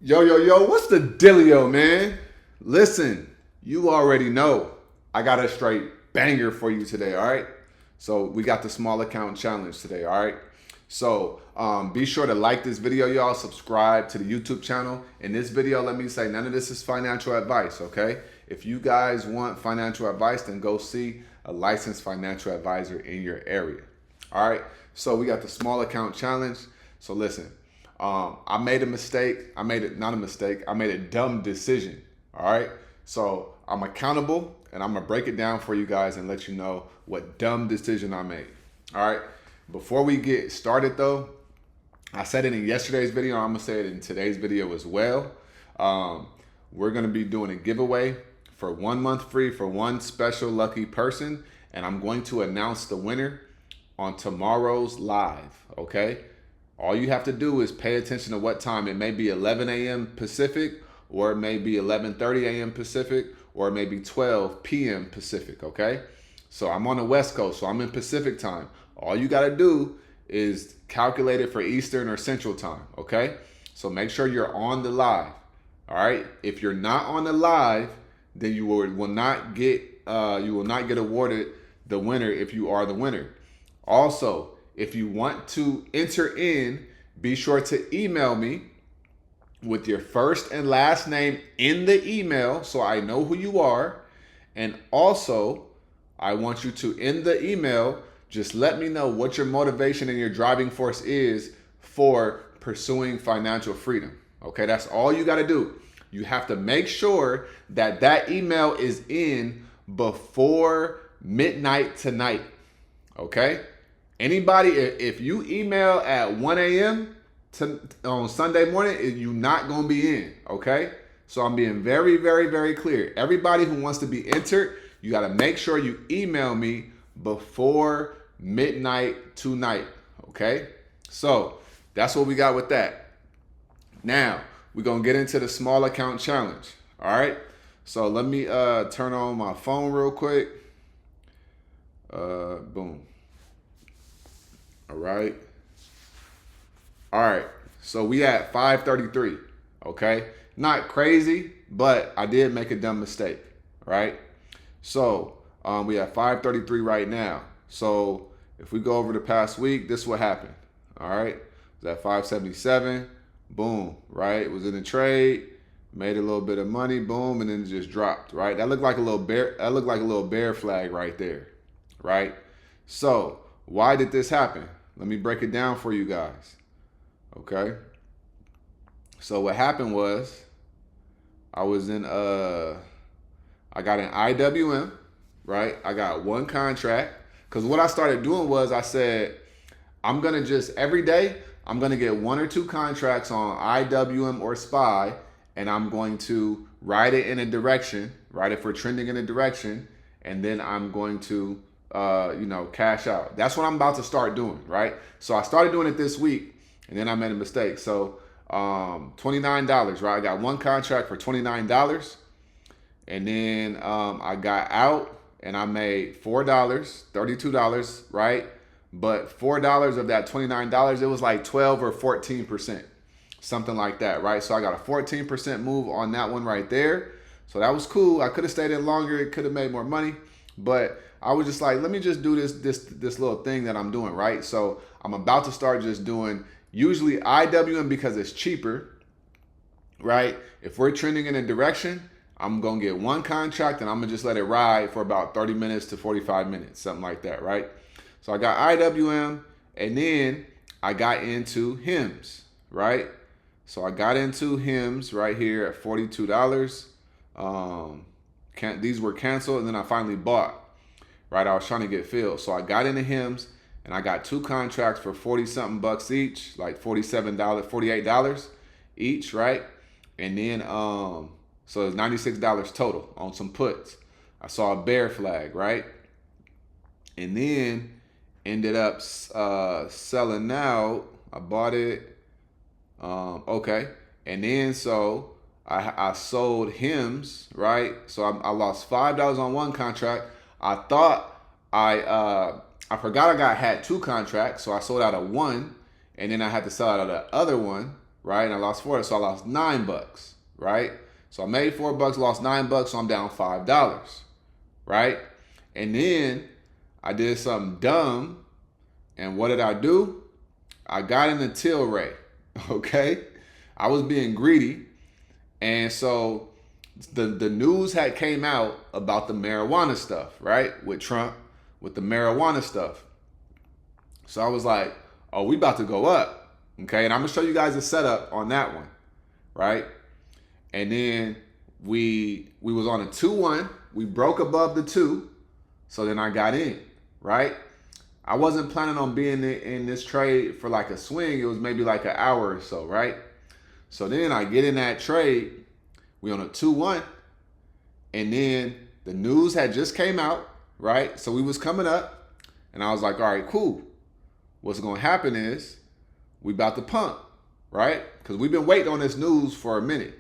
Yo, what's the dealio, man? Listen, you already know I got a straight banger for you today, all right? So we got the small account challenge today, all right? So be sure to like this video, y'all. Subscribe to the YouTube channel. In this video, let me say none of this is financial advice, okay? If you guys want financial advice, then go see a licensed financial advisor in your area, all right? So we got the small account challenge. So listen, I made a mistake. I made it not a mistake. I made a dumb decision. All right. So I'm accountable and I'm going to break it down for you guys and let you know what dumb decision I made. All right. Before we get started, though, I said it in yesterday's video. I'm going to say it in today's video as well. We're going to be doing a giveaway for 1 month free for one special lucky person. And I'm going to announce the winner on tomorrow's live. Okay. All you have to do is pay attention to what time. It may be 11 a.m. Pacific, or it may be 11:30 a.m. Pacific, or it may be 12 p.m. Pacific, okay? So I'm on the West Coast, so I'm in Pacific time. All you got to do is calculate it for Eastern or Central time, okay? So make sure you're on the live, all right? If you're not on the live, then you will not get awarded the winner if you are the winner. Also, if you want to enter in, be sure to email me with your first and last name in the email so I know who you are. And also, I want you to, in the email, just let me know what your motivation and your driving force is for pursuing financial freedom. Okay, that's all you got to do. You have to make sure that that email is in before midnight tonight. Okay? Anybody, if you email at 1 a.m. On Sunday morning, you're not going to be in, okay? So I'm being very, very, very clear. Everybody who wants to be entered, you got to make sure you email me before midnight tonight, okay? So that's what we got with that. Now, we're going to get into the small account challenge, all right? So let me turn on my phone real quick. Boom. All right. All right. So we at 533. Okay. Not crazy, but I did make a dumb mistake. Right. So we at 533 right now. So if we go over the past week, this is what happened. All right. It was at 577. Boom. Right. It was in a trade. Made a little bit of money. Boom. And then it just dropped. Right. That looked like a little bear. That looked like a little bear flag right there. Right. So why did this happen? Let me break it down for you guys. Okay. So what happened was I was in I got an IWM, right? I got one contract. Cause what I started doing was I said, I'm gonna just every day, I'm gonna get 1 or 2 contracts on IWM or SPY, and I'm going to write it in a direction, write it for trending in a direction, and then I'm going to cash out. That's what I'm about to start doing, right? So I started doing it this week, and then I made a mistake. So $29, right? I got one contract for $29, and then I got out, and I made $4, $32, right? But $4 of that $29, it was like 12 or 14%, something like that, right? So I got a 14% move on that one right there. So that was cool. I could have stayed in longer. It could have made more money, but I was just like, let me just do this little thing that I'm doing, right? So I'm about to start just doing usually IWM because it's cheaper, right? If we're trending in a direction, I'm going to get one contract and I'm going to just let it ride for about 30 minutes to 45 minutes, something like that, right? So I got IWM, and then I got into HIMS, right? So I got into HIMS right here at $42. These were canceled, and then I finally bought. Right, I was trying to get filled. So I got into HIMS, and I got 2 contracts for 40 something bucks each, like $47, $48 each, right? And then so it's $96 total on some puts. I saw a bear flag, right? And then ended up selling out. I bought it. Okay. And then so I sold HIMS, right? So I lost $5 on one contract. I thought I forgot had 2 contracts, so I sold out of one, and then I had to sell out of the other one, right? And I lost $4, so I lost $9, right? So I made $4, lost $9, so I'm down $5, right? And then I did something dumb, and what did I do? I got into Tilray, okay? I was being greedy, and so the news had came out about the marijuana stuff, right? With Trump, with the marijuana stuff. So I was like, oh, we about to go up, okay? And I'm gonna show you guys a setup on that one, right? And then we was on a 2-1. We broke above the 2, so then I got in, right? I wasn't planning on being in this trade for like a swing. It was maybe like an hour or so, right? So then I get in that trade. We on a 2-1, and then the news had just came out, right? So we was coming up, and I was like, all right, cool. What's gonna happen is we about to pump, right? Because we've been waiting on this news for a minute.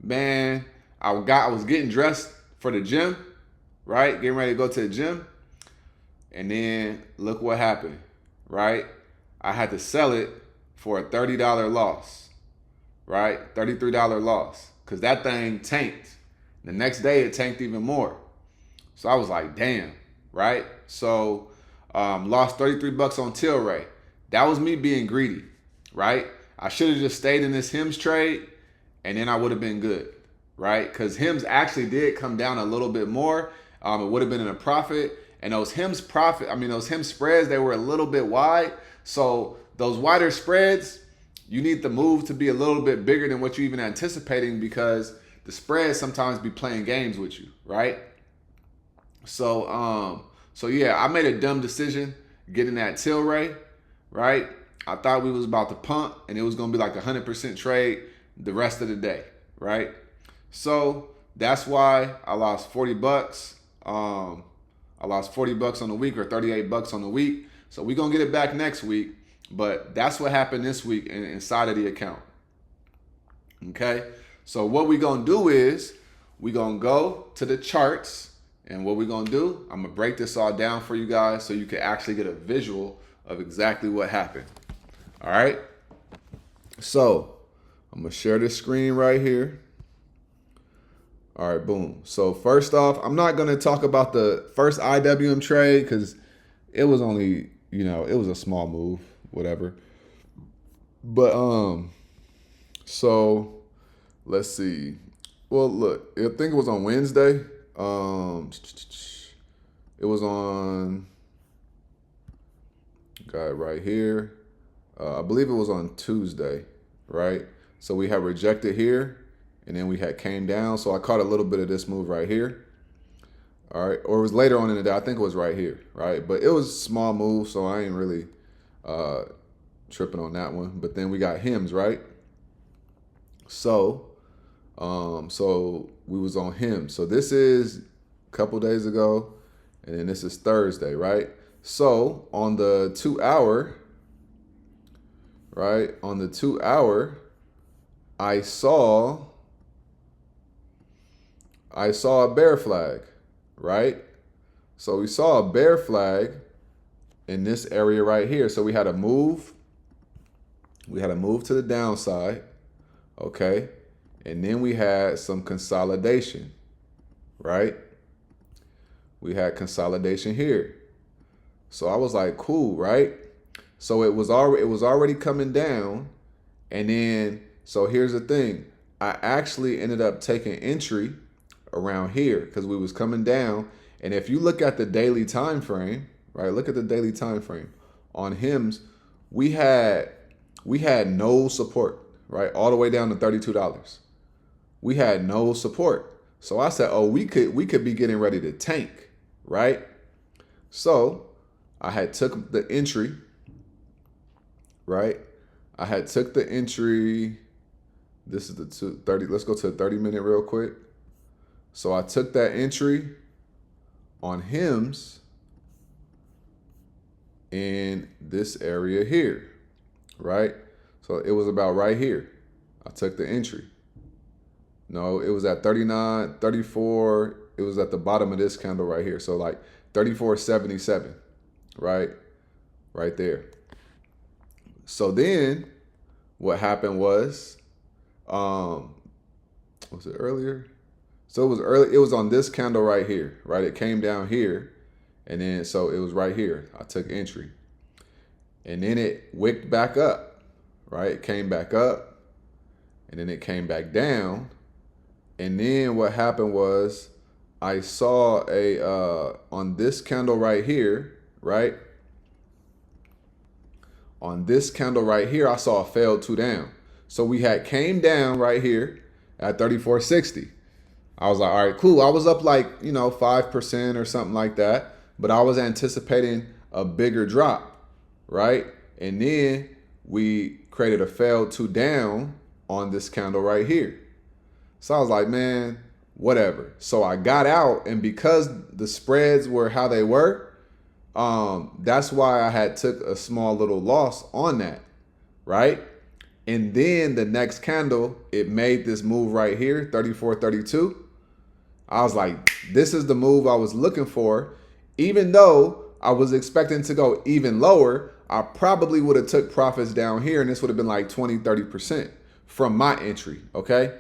Man, I was getting dressed for the gym, right? Getting ready to go to the gym. And then look what happened, right? I had to sell it for a $30 loss, right? $33 loss, because that thing tanked. The next day it tanked even more. So I was like, damn, right? So lost $33 on Tilray. That was me being greedy, right? I should have just stayed in this Hims trade, and then I would have been good, right? Because Hims actually did come down a little bit more. It would have been in a profit. And those Hims spreads, they were a little bit wide. So those wider spreads, you need the move to be a little bit bigger than what you even anticipating, because the spreads sometimes be playing games with you, right? So yeah, I made a dumb decision getting that Tilray, right? I thought we was about to pump, and it was gonna be like 100% trade the rest of the day, right? So that's why I lost $40. I lost $40 on the week, or $38 on the week. So we're gonna get it back next week. But that's what happened this week inside of the account. Okay? So what we're gonna do is we're gonna go to the charts, and what we're gonna do, I'm gonna break this all down for you guys so you can actually get a visual of exactly what happened. All right? So I'm gonna share this screen right here. All right, boom. So first off, I'm not going to talk about the first IWM trade because it was only, it was a small move, whatever. But so let's see. Well, look, I think it was on Wednesday. It was on, got it right here. I believe it was on Tuesday, right? So we had rejected here. And then we had came down. So I caught a little bit of this move right here. All right. Or it was later on in the day. I think it was right here. Right. But it was a small move. So I ain't really tripping on that one. But then we got Hims, right? So we was on Hims. So this is a couple days ago. And then this is Thursday, right? So on the 2 hour, right? On the 2 hour, I saw a bear flag, right? So we saw a bear flag in this area right here. So we had a move. We had a move to the downside, okay? And then we had some consolidation, right? We had consolidation here. So I was like, cool, right? So it was already coming down. And then, so here's the thing. I actually ended up taking entry around here because we was coming down. And if you look at the daily time frame, right? Look at the daily time frame on Hims. We had no support, right? All the way down to $32. We had no support. So I said, oh, we could be getting ready to tank, right? So I had took the entry, right? I had took the entry. This is the 30. Let's go to the 30-minute real quick. So I took that entry on Hims in this area here, right? So it was about right here. I took the entry. No, it was at 39, 34. It was at the bottom of this candle right here. So like 34.77, right? Right there. So then what happened was it earlier? So it was early. It was on this candle right here, right? It came down here, and then so it was right here. I took entry, and then it wicked back up, right? It came back up, and then it came back down, and then what happened was I saw on this candle right here, right? On this candle right here, I saw a failed 2 down. So we had came down right here at 34.60. I was like, all right, cool. I was up like, 5% or something like that, but I was anticipating a bigger drop, right? And then we created a failed 2 down on this candle right here. So I was like, man, whatever. So I got out, and because the spreads were how they were, that's why I had took a small little loss on that, right? And then the next candle, it made this move right here, 34.32. I was like, this is the move I was looking for. Even though I was expecting to go even lower, I probably would have took profits down here, and this would have been like 20-30% from my entry, okay?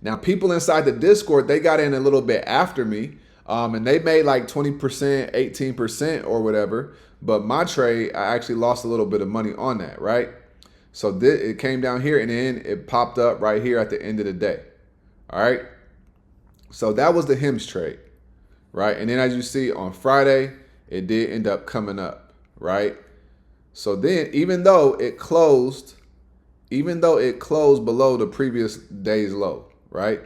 Now, people inside the Discord, they got in a little bit after me, and they made like 20%, 18% or whatever. But my trade, I actually lost a little bit of money on that, right? So it came down here, and then it popped up right here at the end of the day, all right? So that was the HIMS trade, right? And then as you see on Friday, it did end up coming up, right? So then even though it closed below the previous day's low, right?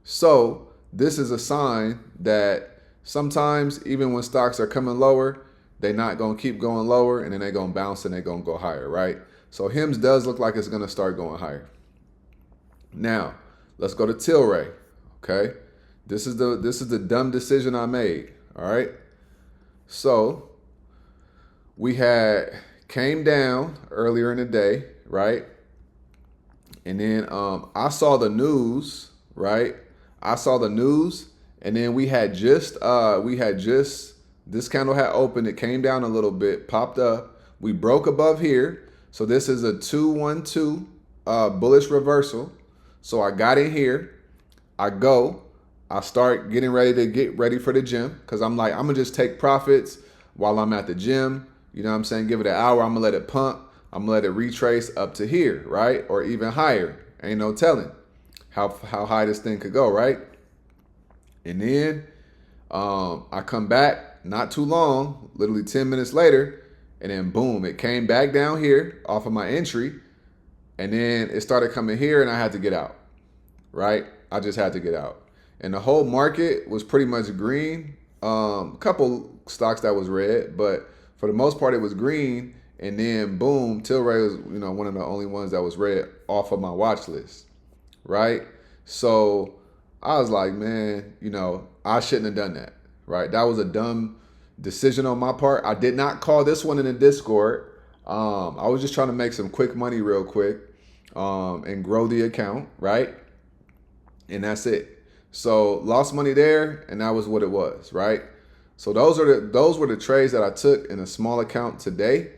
So this is a sign that sometimes even when stocks are coming lower, they're not going to keep going lower, and then they're going to bounce and they're going to go higher, right? So HIMS does look like it's going to start going higher. Now, let's go to Tilray, okay? This is the dumb decision I made, all right? So we had came down earlier in the day, right? And then I saw the news, right? I saw the news, and then we had just this candle had opened, it came down a little bit, popped up. We broke above here. So this is a 2-1-2 bullish reversal. So I got in here. I start getting ready for the gym, because I'm like, I'm gonna just take profits while I'm at the gym. You know what I'm saying? Give it an hour. I'm gonna let it pump. I'm gonna let it retrace up to here, right? Or even higher. Ain't no telling how high this thing could go, right? And then I come back not too long, literally 10 minutes later, and then boom, it came back down here off of my entry, and then it started coming here, and I had to get out, right? I just had to get out. And the whole market was pretty much green. A couple stocks that was red, but for the most part, it was green. And then boom, Tilray was, one of the only ones that was red off of my watch list, right? So I was like, man, I shouldn't have done that, right? That was a dumb decision on my part. I did not call this one in the Discord. I was just trying to make some quick money real quick, and grow the account, right? And that's it. So lost money there, and that was what it was, right? So those were the trades that I took in a small account today.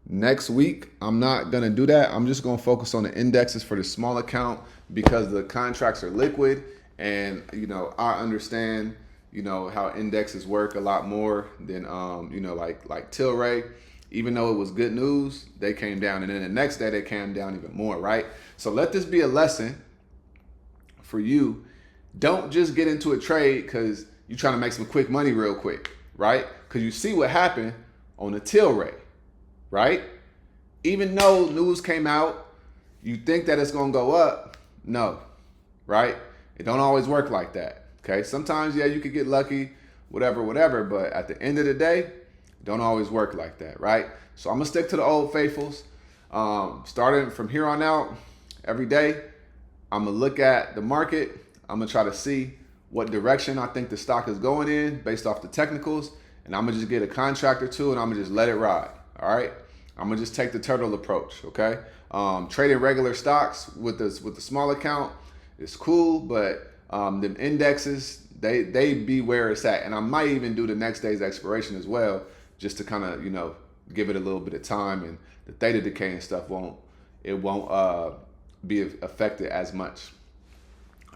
Next week, I'm not gonna do that. I'm just gonna focus on the indexes for the small account, because the contracts are liquid, and I understand how indexes work a lot more than like Tilray. Even though it was good news, they came down, and then the next day they came down even more, right? So let this be a lesson for you. Don't just get into a trade because you're trying to make some quick money real quick, right? Because you see what happened on the Tilray, right? Even though news came out, you think that it's going to go up. No, right? It don't always work like that, okay? Sometimes, yeah, you could get lucky, whatever, but at the end of the day, it don't always work like that, right? So I'm going to stick to the old faithfuls. Starting from here on out, every day, I'm going to look at the market. I'm going to try to see what direction I think the stock is going in based off the technicals. And I'm going to just get a contract or two, and I'm going to just let it ride. All right. I'm going to just take the turtle approach. Okay. Trading regular stocks with the small account is cool, but the indexes, they be where it's at. And I might even do the next day's expiration as well, just to kind of, give it a little bit of time, and the theta decay and stuff won't it won't be affected as much.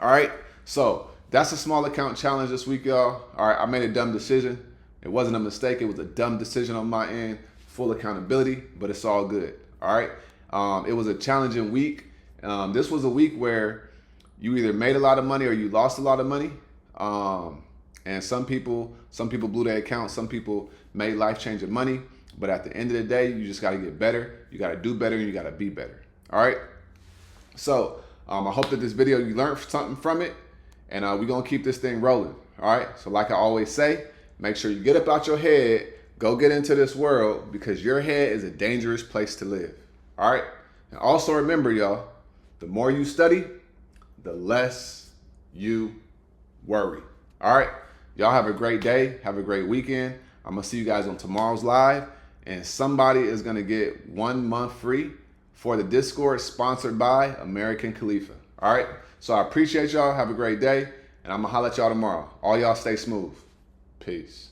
All right, so that's a small account challenge this week, y'all. All right, I made a dumb decision. It wasn't a mistake. It was a dumb decision on my end. Full accountability, but it's all good. All right. It was a challenging week. This was a week where you either made a lot of money or you lost a lot of money. And some people blew their account. Some people made life-changing money. But at the end of the day, you just got to get better. You got to do better, and you got to be better. All right. So I hope that this video you learned something from it, and we're gonna keep this thing rolling. All right. So like I always say, make sure you get up out your head, go get into this world, because your head is a dangerous place to live. All right. And also remember, y'all, the more you study, the less you worry. All right. Y'all have a great day. Have a great weekend. I'm gonna see you guys on tomorrow's live, and somebody is gonna get 1 month free for the Discord sponsored by American Khalifa. All right. So I appreciate y'all. Have a great day, and I'm gonna holler at y'all tomorrow. All y'all stay smooth. Peace.